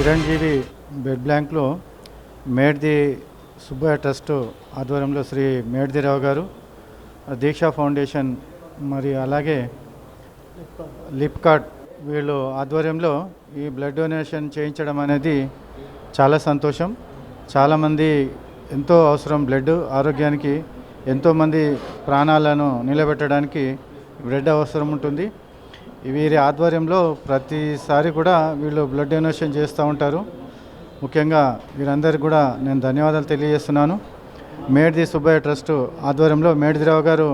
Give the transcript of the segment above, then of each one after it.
Chiranjeevi blood బ్యాంక్లో మేడ్ది Subbaiah trust ఆధ్వర్యంలో శ్రీ మేడ్దిరావు గారు, దీక్షా ఫౌండేషన్ మరి అలాగే లిప్కార్డ్ వీళ్ళు ఆధ్వర్యంలో ఈ బ్లడ్ డొనేషన్ చేయించడం అనేది చాలా సంతోషం. చాలామంది ఎంతో అవసరం బ్లడ్, ఆరోగ్యానికి ఎంతోమంది ప్రాణాలను నిలబెట్టడానికి బ్లడ్ అవసరం ఉంటుంది. వీరి ఆధ్వర్యంలో ప్రతిసారి కూడా వీళ్ళు బ్లడ్ డొనేషన్ చేస్తూ ఉంటారు. ముఖ్యంగా వీరందరికీ కూడా నేను ధన్యవాదాలు తెలియజేస్తున్నాను. మేడ్ది సుబ్బయ్య ట్రస్ట్ ఆధ్వర్యంలో మేడ్దిరావు గారు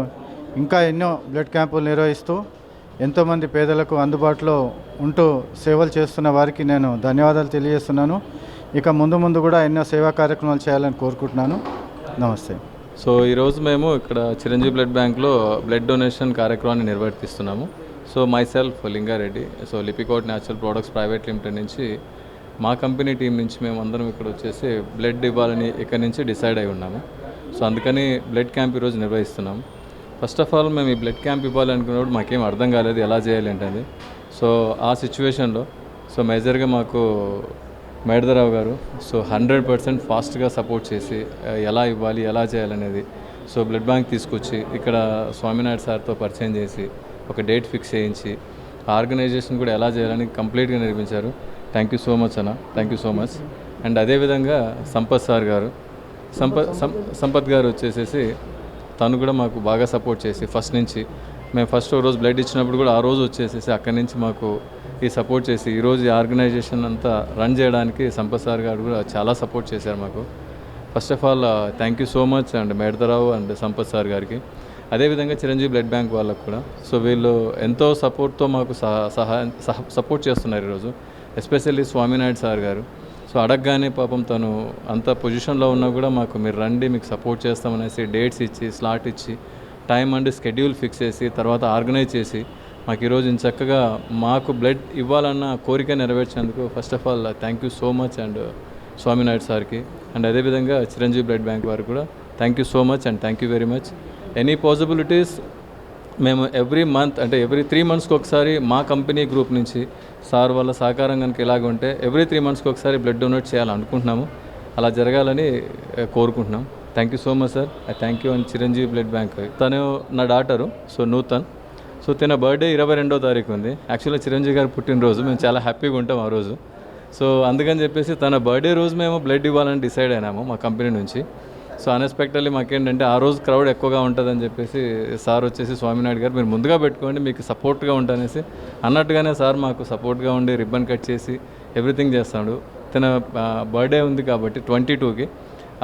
ఇంకా ఎన్నో బ్లడ్ క్యాంపులు నిర్వహిస్తూ ఎంతోమంది పేదలకు అందుబాటులో ఉంటూ సేవలు చేస్తున్న వారికి నేను ధన్యవాదాలు తెలియజేస్తున్నాను. ఇక ముందు కూడా ఎన్నో సేవా కార్యక్రమాలు చేయాలని కోరుకుంటున్నాను. నమస్తే. సో ఈరోజు మేము ఇక్కడ చిరంజీవి బ్లడ్ బ్యాంక్లో బ్లడ్ డొనేషన్ కార్యక్రమాన్ని నిర్వర్తిస్తున్నాము. So myself Lingareddy, so లిపికోట్ న్యాచురల్ ప్రొడక్ట్స్ ప్రైవేట్ లిమిటెడ్ నుంచి మా కంపెనీ టీం నుంచి మేము అందరం ఇక్కడ వచ్చేసి బ్లడ్ ఇవ్వాలని ఇక్కడి నుంచి డిసైడ్ అయి ఉన్నాము. సో అందుకని బ్లడ్ క్యాంప్ ఈరోజు నిర్వహిస్తున్నాము. ఫస్ట్ ఆఫ్ ఆల్ మేము ఈ బ్లడ్ క్యాంప్ ఇవ్వాలనుకున్నప్పుడు మాకేం అర్థం కాలేదు ఎలా చేయాలి ఏంటది. సో ఆ సిచ్యువేషన్లో సో మేజర్గా మాకు మేడ్దిరావు గారు సో 100% ఫాస్ట్గా సపోర్ట్ చేసి ఎలా ఇవ్వాలి ఎలా చేయాలనేది సో బ్లడ్ బ్యాంక్ తీసుకొచ్చి ఇక్కడ స్వామినాయుడు సార్తో పరిచయం చేసి ఒక డేట్ ఫిక్స్ చేయించి ఆర్గనైజేషన్ కూడా ఎలా చేయాలని కంప్లీట్గా నిర్మించారు. థ్యాంక్ యూ సో మచ్ అన్న, thank you so much. And అదేవిధంగా సంపత్ సార్ గారు, సంపత్ గారు వచ్చేసేసి తను కూడా మాకు బాగా సపోర్ట్ చేసి ఫస్ట్ నుంచి మేము ఫస్ట్ రోజు బ్లడ్ ఇచ్చినప్పుడు కూడా ఆ రోజు వచ్చేసేసి అక్కడి నుంచి మాకు ఈ సపోర్ట్ చేసి ఈరోజు ఈ ఆర్గనైజేషన్ అంతా రన్ చేయడానికి సంపత్ సార్ గారు కూడా చాలా సపోర్ట్ చేశారు మాకు. First of all thank you so much and మేడ్దిరావు అండ్ సంపత్ సార్ గారికి. అదేవిధంగా చిరంజీవి బ్లడ్ బ్యాంక్ వాళ్ళకు కూడా సో వీళ్ళు ఎంతో సపోర్ట్తో మాకు సపోర్ట్ చేస్తున్నారు ఈరోజు. ఎస్పెషల్లీ స్వామినాయుడు సార్ గారు సో అడగగానే పాపం తను అంత పొజిషన్లో ఉన్నా కూడా మాకు మీరు రండి మీకు సపోర్ట్ చేస్తామనేసి డేట్స్ ఇచ్చి స్లాట్ ఇచ్చి టైం అండ్ షెడ్యూల్ ఫిక్స్ చేసి తర్వాత ఆర్గనైజ్ చేసి మాకు ఈరోజు చక్కగా మాకు బ్లడ్ ఇవ్వాలన్న కోరిక నెరవేర్చినందుకు first of all thank you so much and Swaminaidu సార్కి. అండ్ అదేవిధంగా చిరంజీవి బ్లడ్ బ్యాంక్ వారికి కూడా thank you so much and thank you very much. Any possibilities మేము ఎవ్రీ మంత్ అంటే ఎవ్రీ 3 monthsకి ఒకసారి మా కంపెనీ గ్రూప్ నుంచి సార్ వాళ్ళ సహకారం కనుక ఇలాగ ఉంటే ఎవ్రీ 3 monthsకి ఒకసారి బ్లడ్ డొనేట్ చేయాలనుకుంటున్నాము. అలా జరగాలని కోరుకుంటున్నాం. Thank you so much sir. Thank you and Chiranjeevi blood bank. తను నా డాటరు సో నూతన్. సో తన బర్త్డే 22వ తారీఖు ఉంది. యాక్చువల్గా చిరంజీవి గారు పుట్టినరోజు, మేము చాలా హ్యాపీగా ఉంటాం ఆ రోజు. సో అందుకని చెప్పేసి తన బర్త్డే రోజు మేము బ్లడ్ ఇవ్వాలని డిసైడ్ అయినాము మా కంపెనీ నుంచి. సో అన్ఎక్స్పెక్టెడ్లీ మాకేంటంటే ఆ రోజు క్రౌడ్ ఎక్కువగా ఉంటుందని చెప్పేసి సార్ వచ్చేసి స్వామినాయుడు గారు మీరు ముందుగా పెట్టుకోండి మీకు సపోర్ట్గా ఉంటానేసి అన్నట్టుగానే సార్ మాకు సపోర్ట్గా ఉండి రిబ్బన్ కట్ చేసి ఎవ్రీథింగ్ చేస్తాడు. తన బర్త్డే ఉంది కాబట్టి 22కి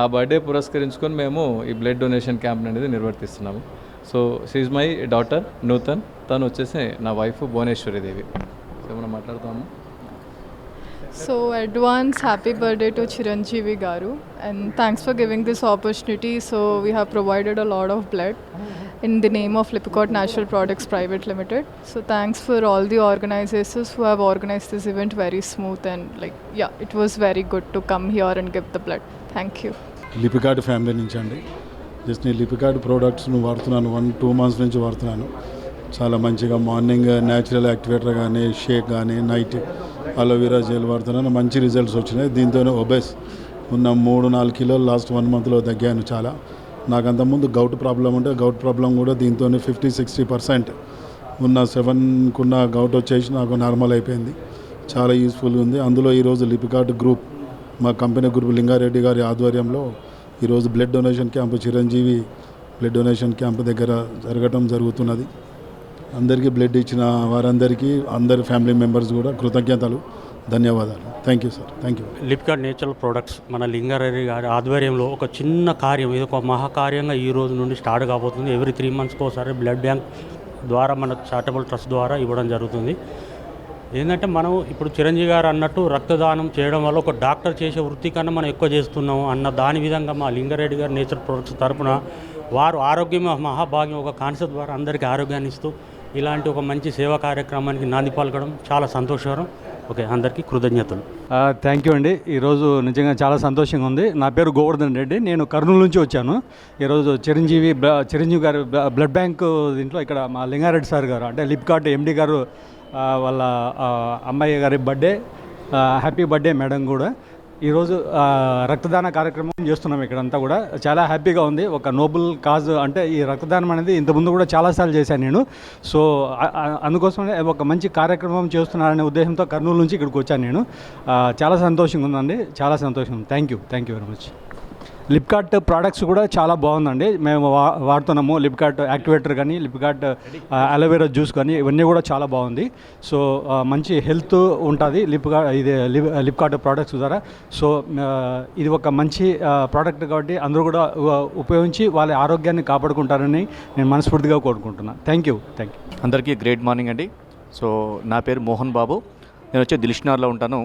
ఆ బర్త్డే పురస్కరించుకొని మేము ఈ బ్లడ్ డొనేషన్ క్యాంప్ అనేది నిర్వర్తిస్తున్నాము. So she is my daughter Nutan, తను వచ్చేసి నా వైఫ్ భువనేశ్వరి దేవి. సో మనం మాట్లాడుతాము. So advance happy birthday to Chiranjeevi Garu and thanks for giving this opportunity. So we have provided a lot of blood in the name of Lipicot Natural Products Private Limited. So thanks for all the organizers who have organized this event very smooth and it was very good to come here and give the blood. Thank you. లిపికార్డ్ family నుంచి అండి. Just నేను లిపికార్డ్ ప్రోడక్ట్స్ను వాడుతున్నాను, 1-2 months నుంచి వాడుతున్నాను. చాలా మంచిగా morning natural activator కానీ షేక్ కానీ నైట్ అలోవెరా జెల్ వాడుతున్నాను. మంచి రిజల్ట్స్ వచ్చినాయి. దీంతోనే ఒబెస్ ఉన్న 3-4 కిలోలు లాస్ట్ 1 monthలో తగ్గాను చాలా. నాకు అంతకుముందు గౌట్ ప్రాబ్లం ఉంటే గౌట్ ప్రాబ్లం కూడా దీంతోనే 50-60% ఉన్న 7కున్న గౌట్ వచ్చేసి నాకు నార్మల్ అయిపోయింది. చాలా యూస్ఫుల్గా ఉంది. అందులో ఈరోజు లిపికార్డ్ గ్రూప్ మా కంపెనీ గ్రూప్ లింగారెడ్డి గారి ఆధ్వర్యంలో ఈరోజు blood donation camp Chiranjeevi blood donation camp దగ్గర జరగటం జరుగుతున్నది. అందరికీ బ్లడ్ ఇచ్చిన వారందరికీ అందరి ఫ్యామిలీ మెంబర్స్ కూడా కృతజ్ఞతలు, ధన్యవాదాలు. Thank you sir. Thank you. లిప్కార్డ్ నేచురల్ ప్రొడక్ట్స్ మన లింగారెడ్డి గారి ఆధ్వర్యంలో ఒక చిన్న కార్యం, ఇది ఒక మహాకార్యంగా ఈ రోజు నుండి స్టార్ట్ కాబోతుంది. ఎవ్రీ 3 monthsకి ఒకసారి బ్లడ్ బ్యాంక్ ద్వారా మన చారిటబుల్ ట్రస్ట్ ద్వారా ఇవ్వడం జరుగుతుంది. ఏంటంటే మనం ఇప్పుడు చిరంజీవి గారు అన్నట్టు రక్తదానం చేయడం వల్ల ఒక డాక్టర్ చేసే వృత్తి కన్నా మనం ఎక్కువ చేస్తున్నాము అన్న దాని విధంగా మా లింగారెడ్డి గారి నేచురల్ ప్రొడక్ట్స్ తరఫున వారు ఆరోగ్యం మహాభాగ్యం ఒక కాన్సెప్ట్ ద్వారా అందరికీ ఆరోగ్యాన్ని ఇస్తూ ఇలాంటి ఒక మంచి సేవా కార్యక్రమానికి నాంది పలకడం చాలా సంతోషకరం. ఓకే, అందరికీ కృతజ్ఞతలు. థ్యాంక్ యూ అండి. ఈరోజు నిజంగా చాలా సంతోషంగా ఉంది. నా పేరు గోవర్ధన్ రెడ్డి, నేను కర్నూలు నుంచి వచ్చాను. ఈరోజు చిరంజీవి గారి బ్లడ్ బ్యాంక్ దీంట్లో ఇక్కడ మా లింగారెడ్డి సార్ గారు అంటే లిప్కార్ట్ ఎండి గారు వాళ్ళ అమ్మాయి గారి బర్త్డే హ్యాపీ బర్త్డే మేడం కూడా. ఈరోజు రక్తదాన కార్యక్రమం చేస్తున్నాం ఇక్కడంతా కూడా. చాలా హ్యాపీగా ఉంది. ఒక నోబుల్ కాజ్ అంటే ఈ రక్తదానం అనేది ఇంతకుముందు కూడా చాలాసార్లు చేశాను నేను. సో అందుకోసమే ఒక మంచి కార్యక్రమం చేస్తున్నారనే ఉద్దేశంతో కర్నూలు నుంచి ఇక్కడికి వచ్చాను నేను. చాలా సంతోషంగా ఉందండి, చాలా సంతోషం. Thank you very much. లిప్కార్ట్ ప్రోడక్ట్స్ కూడా చాలా బాగుందండి. మేము వాడుతున్నాము లిప్కార్ట్ యాక్టివేటర్ కానీ, లిప్కార్ట్ అలోవెరా జ్యూస్ కానీ, ఇవన్నీ కూడా చాలా బాగుంది. సో మంచి హెల్త్ ఉంటుంది లిప్కార్ట్ ప్రోడక్ట్స్ ద్వారా. సో ఇది ఒక మంచి ప్రోడక్ట్ కాబట్టి అందరూ కూడా ఉపయోగించి వాళ్ళ ఆరోగ్యాన్ని కాపాడుకుంటారని నేను మనస్ఫూర్తిగా కోరుకుంటున్నాను. Thank you. అందరికీ గ్రేట్ మార్నింగ్ అండి. సో నా పేరు మోహన్ బాబు, నేను వచ్చి దిల్షుక్నగర్లో ఉంటాను.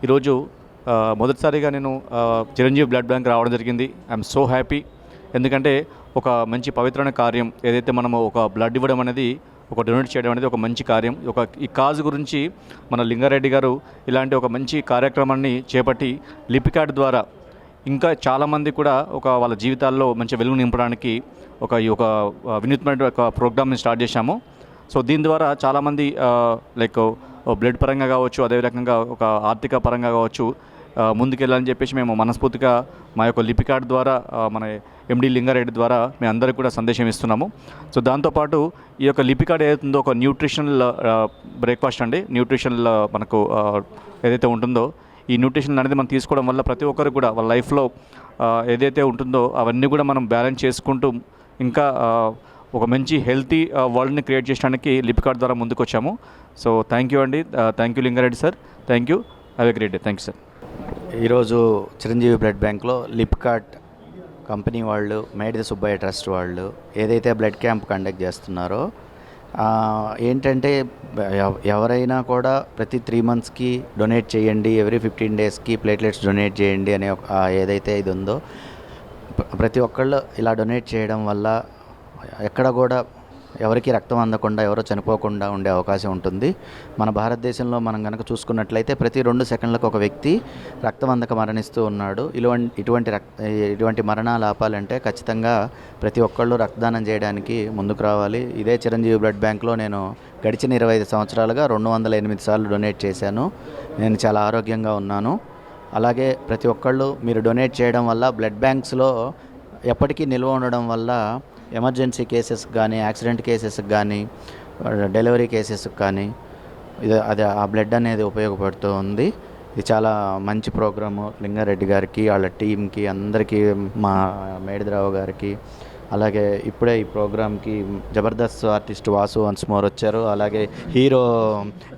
ఈరోజు మొదటిసారిగా నేను చిరంజీవి బ్లడ్ బ్యాంక్ రావడం జరిగింది. I'm so happy. ఎందుకంటే ఒక మంచి పవిత్రమైన కార్యం ఏదైతే మనము ఒక బ్లడ్ ఇవ్వడం అనేది, ఒక డొనేట్ చేయడం అనేది ఒక మంచి కార్యం. ఈ కాజ్ గురించి మన లింగారెడ్డి గారు ఇలాంటి ఒక మంచి కార్యక్రమాన్ని చేపట్టి లిపికార్డ్ ద్వారా ఇంకా చాలామంది కూడా వాళ్ళ జీవితాల్లో మంచి వెలుగు నింపడానికి ఈ వినూత్నమైన ఒక ప్రోగ్రామ్ని స్టార్ట్ చేశాము. సో దీని ద్వారా చాలామంది లైక్ బ్లడ్ పరంగా కావచ్చు, అదే రకంగా ఒక ఆర్థిక పరంగా కావచ్చు ముందుకెళ్ళాలని చెప్పేసి మేము మనస్ఫూర్తిగా మా యొక్క లిపికార్డ్ ద్వారా మన ఎండి లింగారెడ్డి ద్వారా మేము అందరికీ కూడా సందేశం ఇస్తున్నాము. సో దాంతోపాటు ఈ యొక్క లిపికార్డ్ ఏదైతుందో ఒక న్యూట్రిషనల్ బ్రేక్ఫాస్ట్ అండి. న్యూట్రిషనల్ మనకు ఏదైతే ఉంటుందో ఈ న్యూట్రిషన్ అనేది మనం తీసుకోవడం వల్ల ప్రతి ఒక్కరు కూడా వాళ్ళ లైఫ్లో ఏదైతే ఉంటుందో అవన్నీ కూడా మనం బ్యాలెన్స్ చేసుకుంటూ ఇంకా ఒక మంచి హెల్తీ వరల్డ్ని క్రియేట్ చేయడానికి లిపికార్డ్ ద్వారా ముందుకు వచ్చాము. సో థ్యాంక్ యూ అండి. Thank you Lingareddy sir. Thank you. Have a great day. Thank you sir. ఈరోజు చిరంజీవి బ్లడ్ బ్యాంక్లో లిప్కార్ట్ కంపెనీ వాళ్ళు, మేడిద సుబ్బయ్య ట్రస్ట్ వాళ్ళు ఏదైతే బ్లడ్ క్యాంప్ కండక్ట్ చేస్తున్నారో ఏంటంటే ఎవరైనా కూడా ప్రతి 3 monthsకి డొనేట్ చేయండి, ఎవ్రీ 15 daysకి ప్లేట్లెట్స్ డొనేట్ చేయండి అనే ఏదైతే ఇది ఉందో ప్రతి ఒక్కళ్ళు ఇలా డొనేట్ చేయడం వల్ల ఎక్కడ కూడా ఎవరికి రక్తం అందకుండా, ఎవరో చనిపోకుండా ఉండే అవకాశం ఉంటుంది. మన భారతదేశంలో మనం కనుక చూసుకున్నట్లయితే ప్రతి 2 సెకండ్లకు ఒక వ్యక్తి రక్తం అందక మరణిస్తూ ఉన్నాడు. ఇటువంటి మరణాలు ఆపాలంటే ఖచ్చితంగా ప్రతి ఒక్కళ్ళు రక్తదానం చేయడానికి ముందుకు రావాలి. ఇదే చిరంజీవి బ్లడ్ బ్యాంక్లో నేను గడిచిన 25 సంవత్సరాలుగా 208 సార్లు డొనేట్ చేశాను. నేను చాలా ఆరోగ్యంగా ఉన్నాను. అలాగే ప్రతి ఒక్కళ్ళు మీరు డొనేట్ చేయడం వల్ల బ్లడ్ బ్యాంక్స్లో ఎప్పటికీ నిల్వ ఉండడం వల్ల ఎమర్జెన్సీ కేసెస్ కానీ, యాక్సిడెంట్ కేసెస్కి కానీ, డెలివరీ కేసెస్కి కానీ అది ఆ బ్లడ్ అనేది ఉపయోగపడుతూ ఉంది. ఇది చాలా మంచి ప్రోగ్రాము. లింగారెడ్డి గారికి, వాళ్ళ టీంకి, అందరికీ, మా మేడిదరావు గారికి, అలాగే ఇప్పుడే ఈ ప్రోగ్రామ్కి Jabardasth artist Vasu once more వచ్చారు. అలాగే హీరో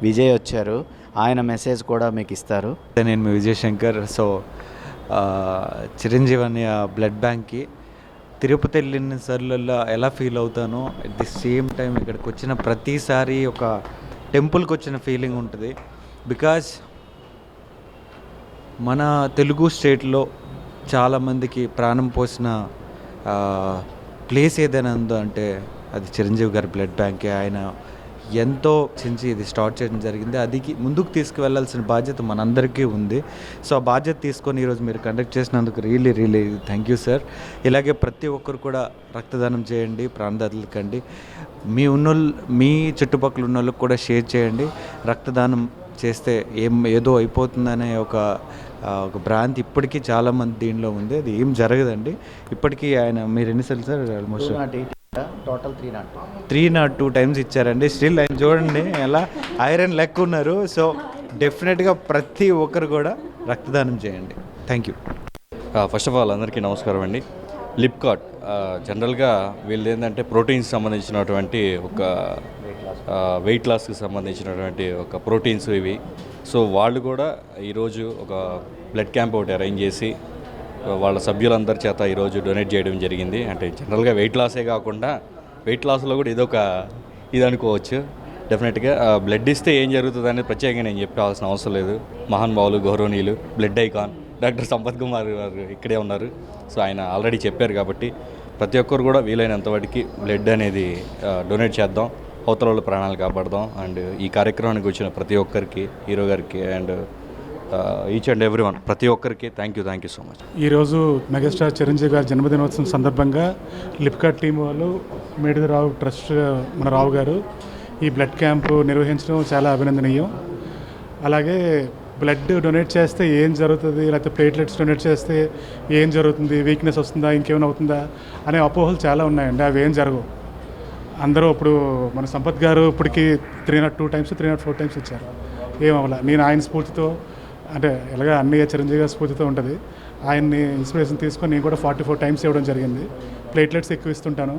విజయ్ వచ్చారు. ఆయన మెసేజ్ కూడా మీకు ఇస్తారు. నేను మీ విజయ్ శంకర్. సో చిరంజీవి అనే బ్లడ్ బ్యాంక్కి తిరుపతి వెళ్ళిన సార్లలో ఎలా ఫీల్ అవుతానో అట్ ది సేమ్ టైం ఇక్కడికి వచ్చిన ప్రతిసారి ఒక టెంపుల్కి వచ్చిన ఫీలింగ్ ఉంటుంది. బికాజ్ మన తెలుగు స్టేట్లో చాలామందికి ప్రాణం పోసిన ప్లేస్ ఏదైనా ఉందో అంటే అది చిరంజీవి గారి బ్లడ్ బ్యాంకే. ఆయన ఎంతో చించి ఇది స్టార్ట్ చేయడం జరిగింది. అది ముందుకు తీసుకువెళ్లాల్సిన బాధ్యత మనందరికీ ఉంది. సో ఆ బాధ్యత తీసుకొని ఈరోజు మీరు కండక్ట్ చేసినందుకు రియలీ థ్యాంక్ యూ సార్. ఇలాగే ప్రతి ఒక్కరు కూడా రక్తదానం చేయండి, ప్రాణదాతలు కండి. మీ చుట్టుపక్కల ఉన్న వాళ్ళకి కూడా షేర్ చేయండి. రక్తదానం చేస్తే ఏదో అయిపోతుందనే ఒక భ్రాంతి ఇప్పటికీ చాలామంది దీనిలో ఉంది. అది ఏం జరగదండి. ఇప్పటికీ ఆయన మీరు ఎన్నిసార్లు సార్? ఆల్మోస్ట్ టోటల్ 302 times ఇచ్చారండి. స్టిల్ ఆయన చూడండి ఎలా ఐరన్ లెక్క ఉన్నారు. సో డెఫినెట్గా ప్రతి ఒక్కరు కూడా రక్తదానం చేయండి. Thank you. First of all అందరికీ నమస్కారం అండి. లిప్కార్ట్ జనరల్గా వీళ్ళు ఏంటంటే ప్రోటీన్స్ సంబంధించినటువంటి ఒక వెయిట్ లాస్కి సంబంధించినటువంటి ఒక ప్రోటీన్స్ ఇవి. సో వాళ్ళు కూడా ఈరోజు ఒక బ్లడ్ క్యాంప్ ఒకటి అరేంజ్ చేసి వాళ్ళ సభ్యులందరి చేత ఈరోజు డొనేట్ చేయడం జరిగింది. అంటే జనరల్గా వెయిట్ లాసే కాకుండా వెయిట్ లాస్లో కూడా ఇది అనుకోవచ్చు. డెఫినెట్గా బ్లడ్ ఇస్తే ఏం జరుగుతుంది అనేది ప్రత్యేకంగా నేను చెప్పాల్సిన అవసరం లేదు. మహానుభావులు, గౌరవనీయులు, blood icon doctor Sampath Kumar గారు ఇక్కడే ఉన్నారు. సో ఆయన ఆల్రెడీ చెప్పారు కాబట్టి ప్రతి ఒక్కరు కూడా వీలైనంత వాటికి బ్లడ్ అనేది డొనేట్ చేద్దాం, అవతల వాళ్ళ ప్రాణాలు కాపాడదాం. అండ్ ఈ కార్యక్రమానికి వచ్చిన ప్రతి ఒక్కరికి, హీరో గారికి and each and every one ప్రతి ఒక్కరికి థ్యాంక్ యూ సో మచ్. ఈరోజు మెగాస్టార్ చిరంజీవి గారి జన్మదినోత్సవం సందర్భంగా లిప్కార్ట్ టీం వాళ్ళు, మేడిదరావు ట్రస్ట్ మన రావు గారు ఈ బ్లడ్ క్యాంపు నిర్వహించడం చాలా అభినందనీయం. అలాగే బ్లడ్ డొనేట్ చేస్తే ఏం జరుగుతుంది, లేకపోతే ప్లేట్లెట్స్ డొనేట్ చేస్తే ఏం జరుగుతుంది, వీక్నెస్ వస్తుందా, ఇంకేమైనా అవుతుందా అనే అపోహలు చాలా ఉన్నాయండి. అవి ఏం జరగవు. అందరూ ఇప్పుడు మన సంపత్ గారు ఇప్పటికి 302 టైమ్స్ 304 టైమ్స్ ఇచ్చారు, ఏం అవ్వాల. నేను ఆయన స్ఫూర్తితో, అంటే ఎలాగా అన్నయ్య చిరంజీవి గారి స్ఫూర్తితో ఉంటుంది, ఆయన్ని ఇన్స్పిరేషన్ తీసుకొని నేను కూడా 44 టైమ్స్ ఇవ్వడం జరిగింది. ప్లేట్లెట్స్ ఎక్కువ ఇస్తుంటాను.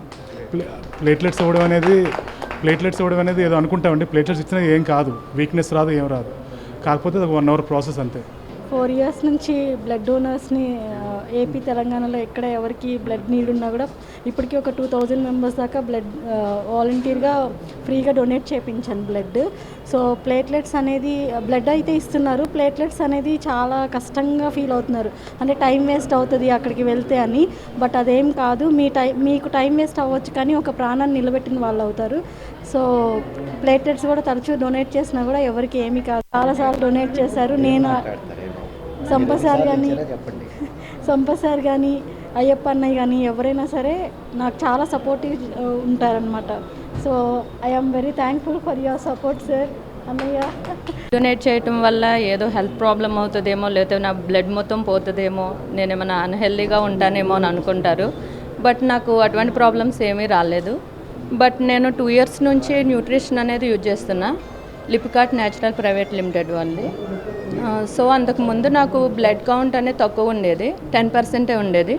ప్లేట్లెట్స్ ఇవ్వడం అనేది ఏదో అనుకుంటామండి. ప్లేట్లెట్స్ ఇచ్చినా ఏం కాదు, వీక్నెస్ రాదు, ఏం రాదు. కాకపోతే అది 1 అవర్ ప్రాసెస్ అంతే. 4 ఇయర్స్ నుంచి బ్లడ్ డోనర్స్ని ఏపీ తెలంగాణలో ఎక్కడ ఎవరికి బ్లడ్ నీడ్ ఉన్నా కూడా ఇప్పటికీ ఒక 2000 మెంబర్స్ దాకా బ్లడ్ వాలంటీర్గా ఫ్రీగా డొనేట్ చేయించాను బ్లడ్. సో ప్లేట్లెట్స్ అనేది బ్లడ్ అయితే ఇస్తున్నారు, ప్లేట్లెట్స్ అనేది చాలా కష్టంగా ఫీల్ అవుతున్నారు. అంటే టైం వేస్ట్ అవుతుంది అక్కడికి వెళ్తే అని. బట్ అదేం కాదు, మీకు టైం వేస్ట్ అవ్వచ్చు కానీ ఒక ప్రాణాన్ని నిలబెట్టిన వాళ్ళు అవుతారు. సో ప్లేట్లెట్స్ కూడా తరచూ డొనేట్ చేసినా కూడా ఎవరికి ఏమీ కాదు. చాలాసార్లు డొనేట్ చేశారు. నేను సంపత్ సార్ కానీ అయ్యప్ప అన్నయ్య కానీ ఎవరైనా సరే నాకు చాలా సపోర్టివ్ ఉంటారనమాట. So I am very thankful for your support sir. అన్నయ్య డొనేట్ చేయటం వల్ల ఏదో హెల్త్ ప్రాబ్లం అవుతుందేమో, లేకపోతే నా బ్లడ్ మొత్తం పోతుందేమో, నేను ఏమైనా అన్హెల్దీగా ఉంటానేమో అని అనుకుంటారు. బట్ నాకు అటువంటి ప్రాబ్లమ్స్ ఏమీ రాలేదు. బట్ నేను 2 ఇయర్స్ నుంచి న్యూట్రిషన్ అనేది యూజ్ చేస్తున్నా, లిపికార్ట్ న్యాచురల్ ప్రైవేట్ లిమిటెడ్ వాళ్ళది. సో అంతకుముందు నాకు బ్లడ్ కౌంట్ అనేది తక్కువ ఉండేది, 10% ఉండేది.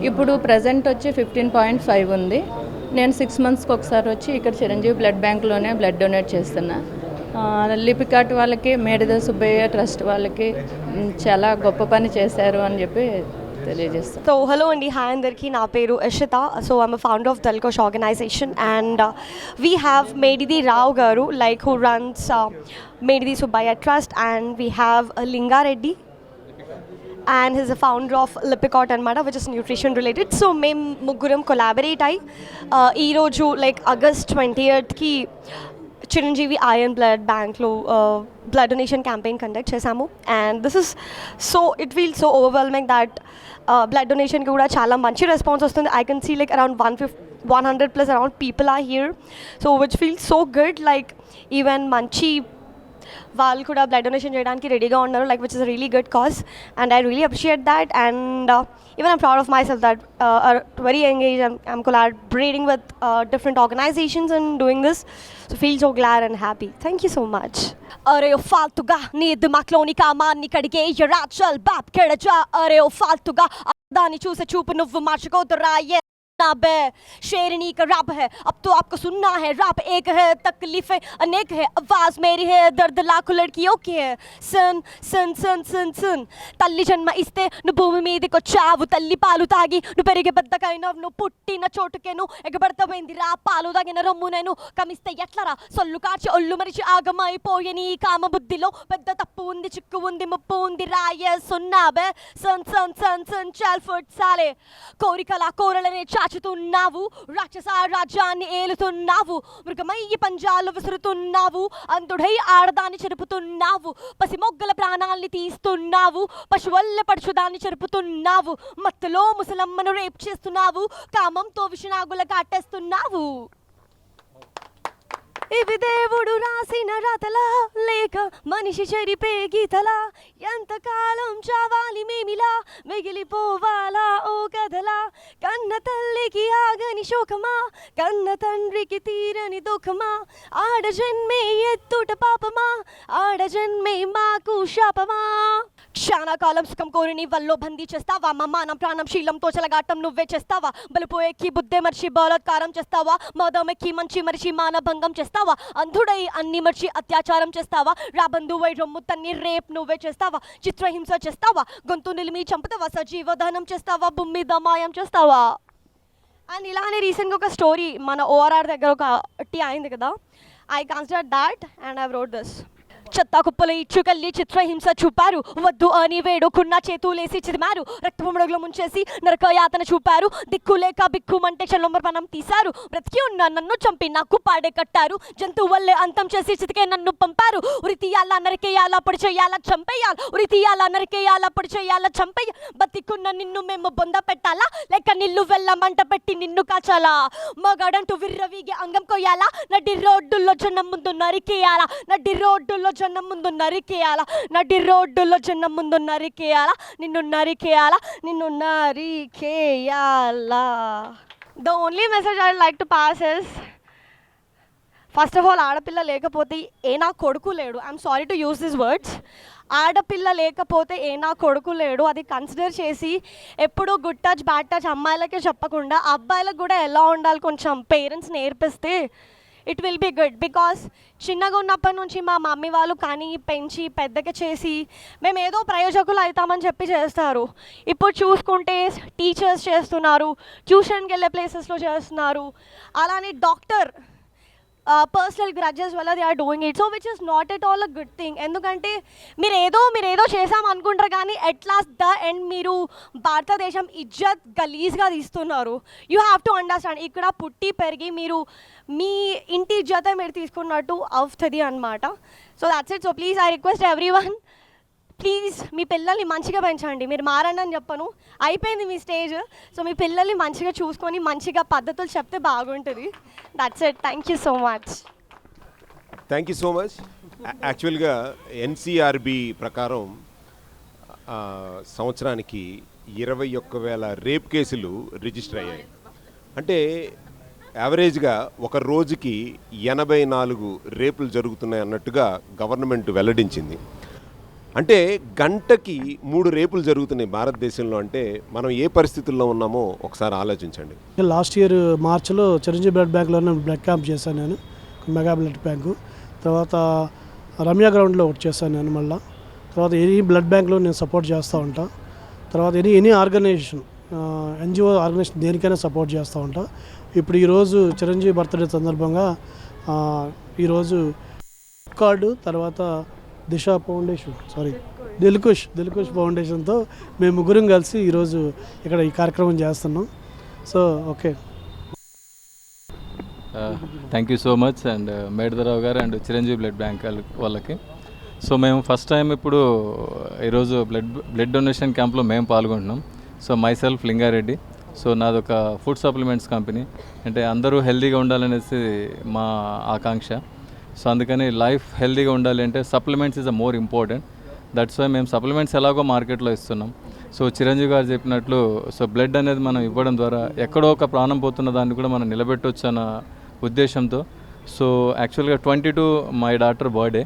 ఇప్పుడు ప్రజెంట్ వచ్చి 15.5 ఉంది. నేను 6 మంత్స్కి ఒకసారి వచ్చి ఇక్కడ చిరంజీవి బ్లడ్ బ్యాంక్లోనే బ్లడ్ డొనేట్ చేస్తున్నా. లిపికార్ట్ వాళ్ళకి, మేడిద సుబ్బయ్య ట్రస్ట్ వాళ్ళకి చాలా గొప్ప పని చేశారు అని చెప్పి తెలియజేస్తాను. సో హలో అండి, హాయ్ అందరికీ. నా పేరు Yashita. So I'm founder of Dilkhush organisation and we have Medidi Rao గారు like who runs Medidi Subbaiah trust and we have Lingareddy and he's a founder of Lipicot anamata, which is nutrition related. So మేము ముగ్గురం కొలాబరేట్ అయ్యి ఈరోజు like August 20th కి Chiranjeevi iron blood బ్యాంక్లో blood donation campaign conduct చేశాము. And this is so it feel so overwhelming that blood డొనేషన్కి కూడా చాలా మంచి రెస్పాన్స్ వస్తుంది. I can see like around 100+ around people are here. So which feel so good. Like even మంచి వాళ్ళు కూడా blood donation చేయడానికి రెడీగా ఉన్నారు, like which is a really good cause and I really appreciate that. అండ్ even I'm proud of myself that very engaged. I'm collaborating with different organizations and doing this, so feel so glad and happy. Thank you so much. अरे ओ फालतूगा नी दिमाग लोनी कामाన్ని కడిగే యరా చల్ బాప్ కెడజా. अरे ओ फालतूगा దాని చూసే చూపు నువ్వు మార్చుకోదురా. बे शेरनी का रब है, अब तो आपको सुनना है. रब एक है, तकलीफें अनेक है, आवाज मेरी है, दर्द लाखों लड़कियों की है. सुन सुन सुन सुन सुन తల్లి జన్మ ఇస్తే నువ్వు భూమి మీదకి వచ్చావు, తల్లి పాలు తాగి నువ్వు పెరిగే బద్దకైనావు, నువ్వు పుట్టిన చోటుకేను ఎగబడతావేంది రా. పాలు తాగిన రొమ్ము నేను కమిస్తే ఎట్లరా. సొల్లు కార్చి ఒళ్ళు మరిచి ఆగమైపోయే నీ కామ బుద్ధిలో పెద్ద తప్పు ఉంది, చిక్కు ఉంది, ముప్పు ఉంది రాయ. సున్నాబే సన్ సన్ సన్ సన్ చాల్ ఫుడ్ సాలే. కోరికల కోరలనే చాచుతున్నావు, రాక్షస రాజ్యాన్ని ఏలుతున్నావు, మృగమయ్యి పంజాలు విసురుతున్నావు, అంతుడై ఆడదాన్ని చెరుపుతున్నావు, పసి మొగ్గల ప్రాణాల్ని తీస్తున్నావు, పశువల్ల పడుచుదాన్ని చెరుపుతున్నావు, మత్తులో ముసలమ్మను రేప్ చేస్తున్నావు, కామంతో విషనాగుల కాటేస్తున్నావు. ఇవి దేవుడు రాసిన రాతలా లేక మనిషి చెరిపే గీతలా, ఎంతకాలం చావాలి మేమిలా మిగిలిపోవాలా ఓ కథలా. కన్న తల్లికి ఆగని శోకమా, కన్న తండ్రికి తీరని దుఃఖమా, ఆడ జన్మే ఎత్తుట పాపమా, ఆడ జన్మే మాకు శాపమా. క్షణకాలం సుఖం కోరి నీ వల్లో బందీ చేస్తావా, మానం ప్రాణం శీలంతో చెలగాటం నువ్వే చేస్తావా, బలిపోయేకి బుద్ధే మర్చి బలాత్కారం చేస్తావా, మదమెక్కి మంచి మరిచి మానభంగం చేస్తావా, అంధుడై అన్ని మర్చి అత్యాచారం చేస్తావా, రాబంధువై రొమ్ము తన్ని రేప్ నువ్వే చేస్తావా, చిత్రహింస చేస్తావా, గొంతు నిలిమి చంపుతావా, సజీవదానం చేస్తావా, భూమి మీద మాయం చేస్తావా. అండ్ ఇలానే రీసెంట్గా ఒక స్టోరీ మన ORR దగ్గర ఒక టీ అయింది కదా, I consider that and I wrote this. చెత్త కుప్పలు ఇచ్చుకెళ్ళి చిత్రహింస చూపారు, వద్దు అని వేడుకున్న చేతులేసి చిదిమారు, రక్తపుమడుగులు ముంచేసి నరకయాతన చూపారు, దిక్కులేక బిక్కుమంటే చల్లమర్పణం తీశారు, బ్రతికి ఉన్న నన్ను చంపి నాకు పాడే కట్టారు, జంతువు వల్లే అంతం చేసి చితికే నన్ను పంపారు, ఉరి తీయాలా నరికేయాలా పొడి చేయాలా చంపేయాలి, ఉరి తీయాలా నరికేయాలా పొడి చేయాలా చంపేయాలి, బతికున్న నిన్ను మేము బొంద పెట్టాలా లేక నిల్లు వెళ్ళమంట పెట్టి నిన్ను కాచాలా, మగాడంటూ విర్రవీగి అంగం కొయ్యాలా, నడి రోడ్డుల్లో జనం ముందు నరికేయాలా, నడి రోడ్డుల్లో జనం ముందు నరికేయాలా, నడి రోడ్డులో జనం ముందు నరికేయాలా, నిన్ను నరికేయాలా, నిన్ను నరికేయాలా. The only message I like to pass is, first of all ఆడపిల్ల లేకపోతే ఏ నా కొడుకు లేడు. I'm sorry to use this words. ఆడపిల్ల లేకపోతే ఏ నా కొడుకు లేడు. అది కన్సిడర్ చేసి ఎప్పుడూ గుడ్ టచ్ బ్యాడ్ టచ్ అమ్మాయిలకే చెప్పకుండా అబ్బాయిలకు కూడా ఎలా ఉండాలి కొంచెం పేరెంట్స్ నేర్పిస్తే it will be good. Because చిన్నగా ఉన్నప్పటి నుంచి మా మమ్మీ వాళ్ళు కానీ పెంచి పెద్దగా చేసి మేము ఏదో ప్రయోజకులు అవుతామని చెప్పి చేస్తారు. ఇప్పుడు చూసుకుంటే టీచర్స్ చేస్తున్నారు, ట్యూషన్కి వెళ్ళే ప్లేసెస్లో చేస్తున్నారు, అలానే డాక్టర్ పర్సనల్ గ్రడ్జెస్ వల్ల they are doing it. So which is not at all a good thing. ఎందుకంటే మీరు ఏదో చేసామనుకుంటారు కానీ ఎట్ లాస్ట్ ద ఎండ్ మీరు భారతదేశం ఇజ్జత్ గలీజ్గా తీస్తున్నారు. యూ హ్యావ్ టు అండర్స్టాండ్, ఇక్కడ పుట్టి పెరిగి మీరు మీ ఇంటి ఇజ్జతే మీరు తీసుకున్నట్టు అవుతుంది అన్నమాట. So that's it. So please I request everyone, please మీ పిల్లల్ని మంచిగా పెంచండి. మీరు మారండి అని చెప్పను, అయిపోయింది మీ స్టేజ్. సో మీ పిల్లల్ని మంచిగా చూసుకొని మంచిగా పద్ధతులు చెప్తే బాగుంటుంది. That's it. Thank you so much. Thank you so much. యాక్చువల్గా ఎన్సీఆర్బి ప్రకారం సంవత్సరానికి 21,000 రేప్ కేసులు రిజిస్టర్ అయ్యాయి. అంటే యావరేజ్గా ఒక రోజుకి 84 రేపులు జరుగుతున్నాయి అన్నట్టుగా గవర్నమెంట్ వెల్లడించింది. అంటే గంటకి 3 రేపులు జరుగుతున్నాయి భారతదేశంలో. అంటే మనం ఏ పరిస్థితుల్లో ఉన్నామో ఒకసారి ఆలోచించండి. లాస్ట్ ఇయర్ మార్చిలో చిరంజీవి బ్లడ్ బ్యాంక్లోనే బ్లడ్ క్యాంప్ చేశాను నేను, మెగా బ్లడ్ బ్యాంకు. తర్వాత రమ్య గ్రౌండ్లో ఒకటి చేశాను నేను. మళ్ళీ తర్వాత ఎనీ బ్లడ్ బ్యాంక్లో నేను సపోర్ట్ చేస్తూ ఉంటా. తర్వాత ఎనీ ఆర్గనైజేషన్, ఎన్జిఓ ఆర్గనైజేషన్ దేనికైనా సపోర్ట్ చేస్తూ ఉంటా. ఇప్పుడు ఈరోజు చిరంజీవి బర్త్డే సందర్భంగా ఈరోజు కార్డు, తర్వాత దిశ ఫౌండేషన్, దిల్కుష్ ఫౌండేషన్తో మేము ముగ్గురం కలిసి ఈరోజు ఇక్కడ ఈ కార్యక్రమం చేస్తున్నాం. So okay, thank you so much and మేడదరావు గారు అండ్ చిరంజీవి బ్లడ్ బ్యాంక్ వాళ్ళకి. సో మేము ఫస్ట్ టైం ఇప్పుడు ఈరోజు బ్లడ్ డొనేషన్ క్యాంప్లో మేము పాల్గొంటున్నాం. So myself Lingareddy. So నాదొక ఫుడ్ సప్లిమెంట్స్ కంపెనీ. అంటే అందరూ హెల్తీగా ఉండాలనేసి మా ఆకాంక్ష. సో అందుకని లైఫ్ హెల్తీగా ఉండాలి అంటే supplements is a more important. That's why మేము సప్లిమెంట్స్ ఎలాగో మార్కెట్లో ఇస్తున్నాం. సో చిరంజీవి గారు చెప్పినట్లు సో బ్లడ్ అనేది మనం ఇవ్వడం ద్వారా ఎక్కడో ఒక ప్రాణం పోతున్న దాన్ని కూడా మనం నిలబెట్టవచ్చు అన్న ఉద్దేశంతో. సో యాక్చువల్గా 22 మై డాటర్ బర్త్డే.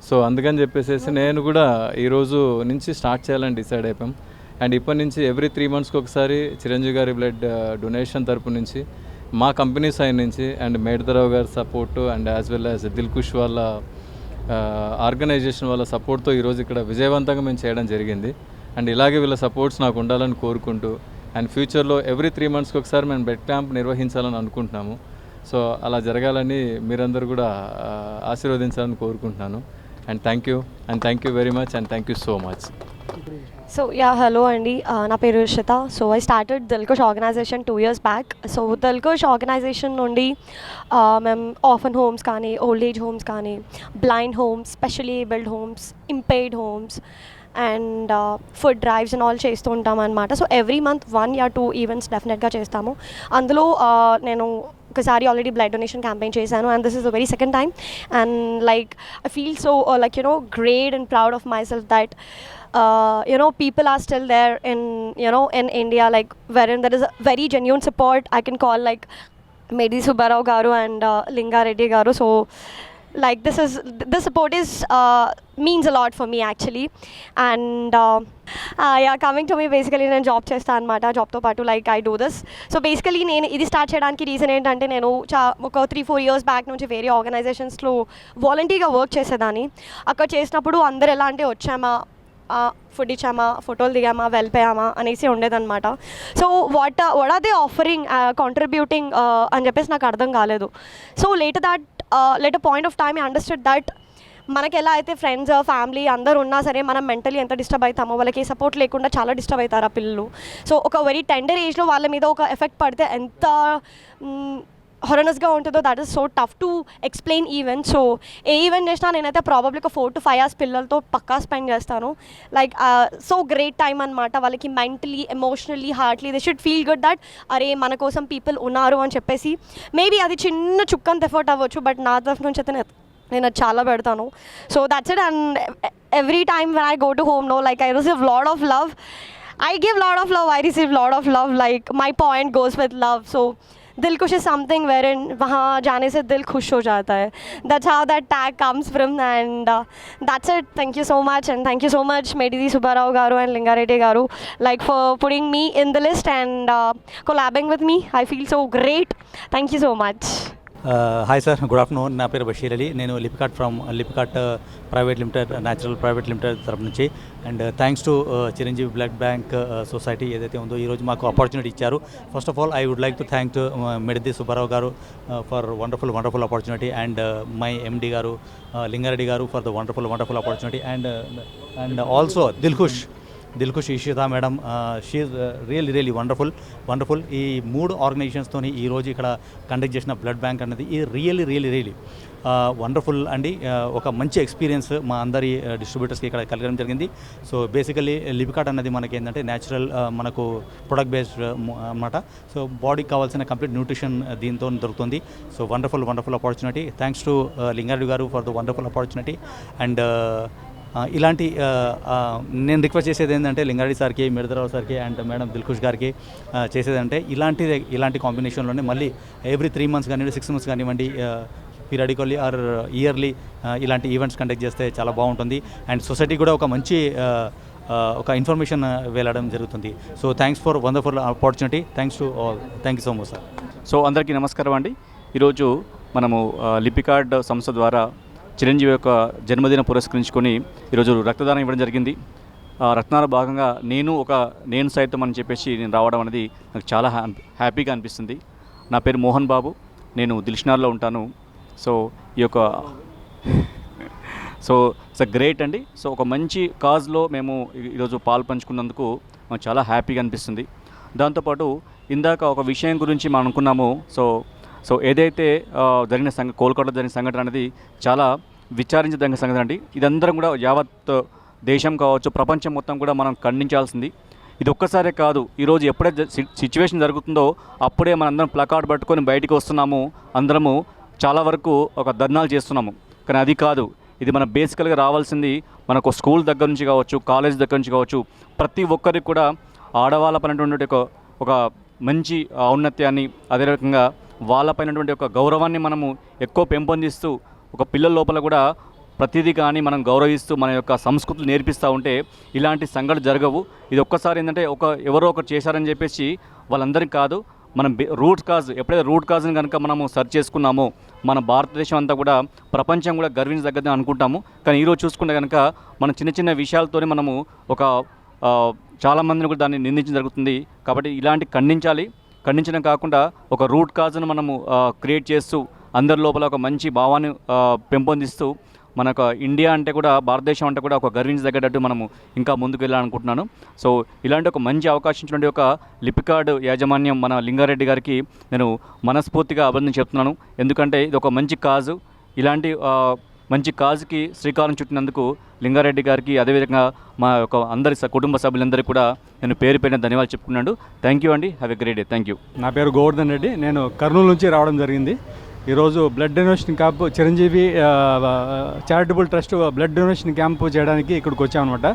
సో అందుకని చెప్పేసి నేను కూడా ఈరోజు నుంచి స్టార్ట్ చేయాలని డిసైడ్ అయిపోయాం. అండ్ ఇప్పటి నుంచి ఎవ్రీ 3 మంత్స్కి ఒకసారి చిరంజీవి గారి బ్లడ్ డొనేషన్ తరపు నుంచి మా కంపెనీ సైడ్ నుంచి అండ్ మేడదరావు గారి support and as well as Dilkush వాళ్ళ ఆర్గనైజేషన్ వాళ్ళ సపోర్ట్తో ఈరోజు ఇక్కడ విజయవంతంగా మేము చేయడం జరిగింది. అండ్ ఇలాగే వీళ్ళ సపోర్ట్స్ నాకు ఉండాలని కోరుకుంటూ అండ్ ఫ్యూచర్లో ఎవ్రీ 3 మంత్స్కి ఒకసారి మేము బ్లడ్ క్యాంప్ నిర్వహించాలని అనుకుంటున్నాము. సో అలా జరగాలని మీరందరూ కూడా ఆశీర్వదించాలని కోరుకుంటున్నాను. And thank you very much and thank you so much. So ya, hello అండి, నా పేరు Ishita. So I started Dilkush organisation 2 years back. So Dilkush organisation నుండి మేము ఆర్ఫన్ హోమ్స్ కానీ, ఓల్డ్ ఏజ్ హోమ్స్ కానీ, blind homes, specially abled homes, impaired homes and food drives and all చేస్తూ ఉంటాం అనమాట. So every month 1 or 2 events డెఫినెట్గా చేస్తాము. అందులో నేను ఒకసారి ఆల్రెడీ బ్లడ్ డొనేషన్ క్యాంపెయిన్ చేశాను and this is the very second time. And like I feel so like great and proud of my self that people are still there in India, like wherein there is a very genuine support. I can call like Medidi Subbarao garu and Linga Reddy garu. So like this support is means a lot for me actually. And yeah, coming to me, basically నేను job చేస్తాను అనమాట. జాబ్తో పాటు like I do this. So basically నేను ఇది start చేయడానికి reason ఏంటంటే నేను ఒక 3-4 years బ్యాక్ నుంచి వేరే ఆర్గనైజేషన్స్లో వాలంటీర్గా వర్క్ చేసేదాన్ని. అక్కడ చేసినప్పుడు అందరు ఎలా అంటే వచ్చామా, ఫుడ్ ఇచ్చామా, ఫోటోలు దిగామా, వెళ్ళిపోయామా అనేసి ఉండేదన్నమాట. So what are they offering, contributing అని చెప్పేసి నాకు అర్థం కాలేదు. So later point of time I understood that మనకి ఎలా అయితే ఫ్రెండ్స్, ఫ్యామిలీ అందరూ ఉన్నా సరే మనం మెంటలీ ఎంత డిస్టర్బ్ అవుతామో, వాళ్ళకి సపోర్ట్ లేకుండా చాలా డిస్టర్బ్ అవుతారు ఆ పిల్లలు. సో ఒక వెరీ టెండర్ ఏజ్లో వాళ్ళ మీద ఒక ఎఫెక్ట్ పడితే ఎంత హారనస్గా ఉంటుందో, that is so tough to explain event. So ఏ ఈవెంట్ చేసినా నేనైతే ప్రాబబ్లీ ఒక 4 to 5 hours పిల్లలతో పక్కా స్పెండ్ చేస్తాను. లైక్ సో గ్రేట్ టైం అనమాట. వాళ్ళకి mentally, emotionally, heartly they should feel good that అరే మన కోసం పీపుల్ ఉన్నారు అని చెప్పేసి. మేబీ అది చిన్న చుక్కంత ఎఫర్ట్ అవ్వచ్చు, బట్ నా తరఫు నుంచి అయితే నేను అది చాలా పెడతాను. So that's it. And every time when I go to home know like I receive lot of love. I give lot of love, I receive lot of love, like my point goes with love. So दिल खुश is something wherein वहाँ जाने से दिल खुश हो जाता है. That's how that tag comes from, and that's it. Thank you so much, and thank you so much Medidi Subbarao garu and Lingareddy garu, like for putting me in the list and collabing with me. I feel so great. Thank you so much. Hi sir, good afternoon. నా పేరు బషీర్ అలీ. నేను లిపికాట్ from లిపికాట్ private limited, natural private limited తరపు నుంచి. And thanks to Chiranjeevi blood bank society ఏదైతే ఉందో ఈరోజు మాకు ఆపర్చునిటీ ఇచ్చారు. First of all I would like to thank to Medidi Subbarao గారు for wonderful opportunity, and my MD గారు లింగారెడ్డి గారు for the wonderful opportunity, and also Dilkhush Ishita madam, she really wonderful. ఈ 3 ఆర్గనైజేషన్స్తోని ఈరోజు ఇక్కడ కండక్ట్ చేసిన బ్లడ్ బ్యాంక్ అనేది ఈ రియల్లీ వండర్ఫుల్ అండి. ఒక మంచి ఎక్స్పీరియన్స్ మా అందరి డిస్ట్రిబ్యూటర్స్కి ఇక్కడ కలగడం జరిగింది. సో బేసికలీ లిపికాట్ అనేది మనకి ఏంటంటే న్యాచురల్, మనకు ప్రొడక్ట్ బేస్డ్ అన్నమాట. సో బాడీకి కావాల్సిన కంప్లీట్ న్యూట్రిషన్ దీంతో దొరుకుతుంది. So wonderful opportunity. Thanks to Lingareddy గారు for the wonderful opportunity. And ఇలాంటి నేను రిక్వెస్ట్ చేసేది ఏంటంటే లింగారెడ్డి సార్కి, మిడదరావు సార్కి అండ్ మేడం దిల్ఖుష్ గారికి చేసేదంటే ఇలాంటి కాంబినేషన్లోనే మళ్ళీ ఎవ్రీ 3 months కానివ్వండి, 6 months కానివ్వండి, పీరియాడికల్లీ ఆర్ ఇయర్లీ ఇలాంటి ఈవెంట్స్ కండక్ట్ చేస్తే చాలా బాగుంటుంది. అండ్ సొసైటీ కూడా ఒక మంచి ఒక ఇన్ఫర్మేషన్ వెళ్ళడం జరుగుతుంది. So thanks for wonderful opportunity. Thanks to all. Thank you so much sir. So అందరికీ నమస్కారం అండి. ఈరోజు మనము లిపికార్డ్ సంస్థ ద్వారా చిరంజీవి యొక్క జన్మదినం పురస్కరించుకొని ఈరోజు రక్తదానం ఇవ్వడం జరిగింది. రక్తదాన భాగంగా నేను సైతం అని చెప్పేసి నేను రావడం అనేది నాకు చాలా హ్యాపీగా అనిపిస్తుంది. నా పేరు మోహన్ బాబు, నేను దిల్షనార్లో ఉంటాను. సో ఈ యొక్క ఇట్స్ గ్రేట్ అండి. సో ఒక మంచి కాజ్లో మేము ఈరోజు పాలు పంచుకున్నందుకు మాకు చాలా హ్యాపీగా అనిపిస్తుంది. దాంతోపాటు ఇందాక ఒక విషయం గురించి మనం అనుకున్నాము. సో ఏదైతే కోల్కతాలో జరిగిన సంఘటన అనేది చాలా విచారించదగ్గ సంఘటన అండి. ఇదందరం కూడా యావత్ దేశం కావచ్చు, ప్రపంచం మొత్తం కూడా మనం ఖండించాల్సింది. ఇది ఒక్కసారే కాదు, ఈరోజు ఎప్పుడైతే సిచ్యువేషన్ జరుగుతుందో అప్పుడే మనందరం ప్లకార్డ్ పట్టుకొని బయటికి వస్తున్నాము. అందరము చాలా వరకు ఒక ధర్నాలు చేస్తున్నాము. కానీ అది కాదు, ఇది మన బేసికల్గా రావాల్సింది మనకు స్కూల్ దగ్గర నుంచి కావచ్చు, కాలేజ్ దగ్గర నుంచి కావచ్చు, ప్రతి ఒక్కరికి కూడా ఆడవాళ్ళ పైనటువంటి ఒక మంచి ఔన్నత్యాన్ని, అదే రకంగా వాళ్ళపైనటువంటి ఒక గౌరవాన్ని మనము ఎక్కువ పెంపొందిస్తూ ఒక పిల్లల లోపల కూడా ప్రతిదీ కానీ మనం గౌరవిస్తూ మన యొక్క సంస్కృతులు నేర్పిస్తూ ఉంటే ఇలాంటి సంఘటన జరగవు. ఇది ఒక్కసారి ఏంటంటే ఎవరో ఒకరు చేశారని చెప్పేసి వాళ్ళందరికీ కాదు, మనం ఎప్పుడైతే రూట్ కాజ్ని కనుక మనము సెర్చ్ చేసుకున్నామో మన భారతదేశం అంతా కూడా ప్రపంచం కూడా గర్వించదగ్గదని అనుకుంటాము. కానీ ఈరోజు చూసుకుంటే కనుక మన చిన్న విషయాలతోనే మనము చాలామందిని కూడా దాన్ని నిందించడం జరుగుతుంది. కాబట్టి ఇలాంటి ఖండించడం కాకుండా ఒక రూట్ కాజ్ను మనము క్రియేట్ చేస్తూ అందరి లోపల ఒక మంచి భావాన్ని పెంపొందిస్తూ మనకు ఇండియా అంటే కూడా, భారతదేశం అంటే కూడా ఒక గర్వించదగ్గట్టు మనము ఇంకా ముందుకు వెళ్ళాలనుకుంటున్నాను. సో ఇలాంటి ఒక మంచి అవకాశం ఇచ్చినటువంటి ఒక లిపికార్డ్ యాజమాన్యం మన లింగారెడ్డి గారికి నేను మనస్ఫూర్తిగా అభినందన చెప్తున్నాను. ఎందుకంటే ఇది ఒక మంచి కాజు. ఇలాంటి మంచి కాజుకి శ్రీకారం చుట్టినందుకు లింగారెడ్డి గారికి, అదేవిధంగా మా యొక్క అందరి కుటుంబ సభ్యులందరికీ కూడా నేను పేరు ధన్యవాదాలు చెప్పుకున్నాను. థ్యాంక్ యూ అండి. Have a great day. Thank you. నా పేరు గోవర్ధన్ రెడ్డి. నేను కర్నూలు నుంచి రావడం జరిగింది. ఈరోజు blood donation camp Chiranjeevi charitable trust blood donation camp చేయడానికి ఇక్కడికి వచ్చామన్నమాట.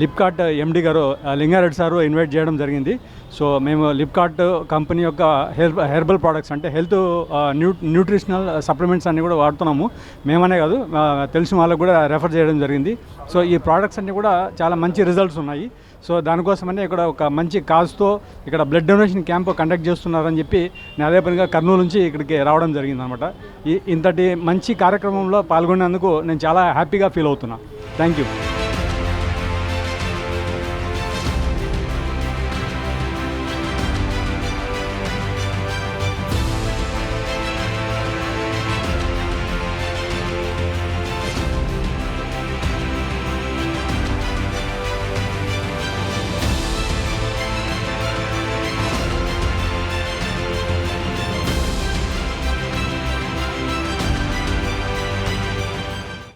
లిప్కార్ట్ ఎండి గారు లింగారెడ్డి సారు ఇన్వైట్ చేయడం జరిగింది. సో మేము లిప్కార్ట్ కంపెనీ యొక్క హెర్బల్ ప్రోడక్ట్స్ అంటే హెల్త్ న్యూట్రిషనల్ సప్లిమెంట్స్ అన్నీ కూడా వాడుతున్నాము. మేమనే కాదు, తెలిసిన వాళ్ళకు కూడా రెఫర్ చేయడం జరిగింది. సో ఈ ప్రోడక్ట్స్ అన్నీ కూడా చాలా మంచి రిజల్ట్స్ ఉన్నాయి. సో దానికోసమనే ఇక్కడ ఒక మంచి కాజ్తో ఇక్కడ బ్లడ్ డొనేషన్ క్యాంప్ కండక్ట్ చేస్తున్నారని చెప్పి నేను అదే పనిగా కర్నూలు నుంచి ఇక్కడికి రావడం జరిగిందనమాట. ఇంతటి మంచి కార్యక్రమంలో పాల్గొనేందుకు నేను చాలా హ్యాపీగా ఫీల్ అవుతున్నా. Thank you.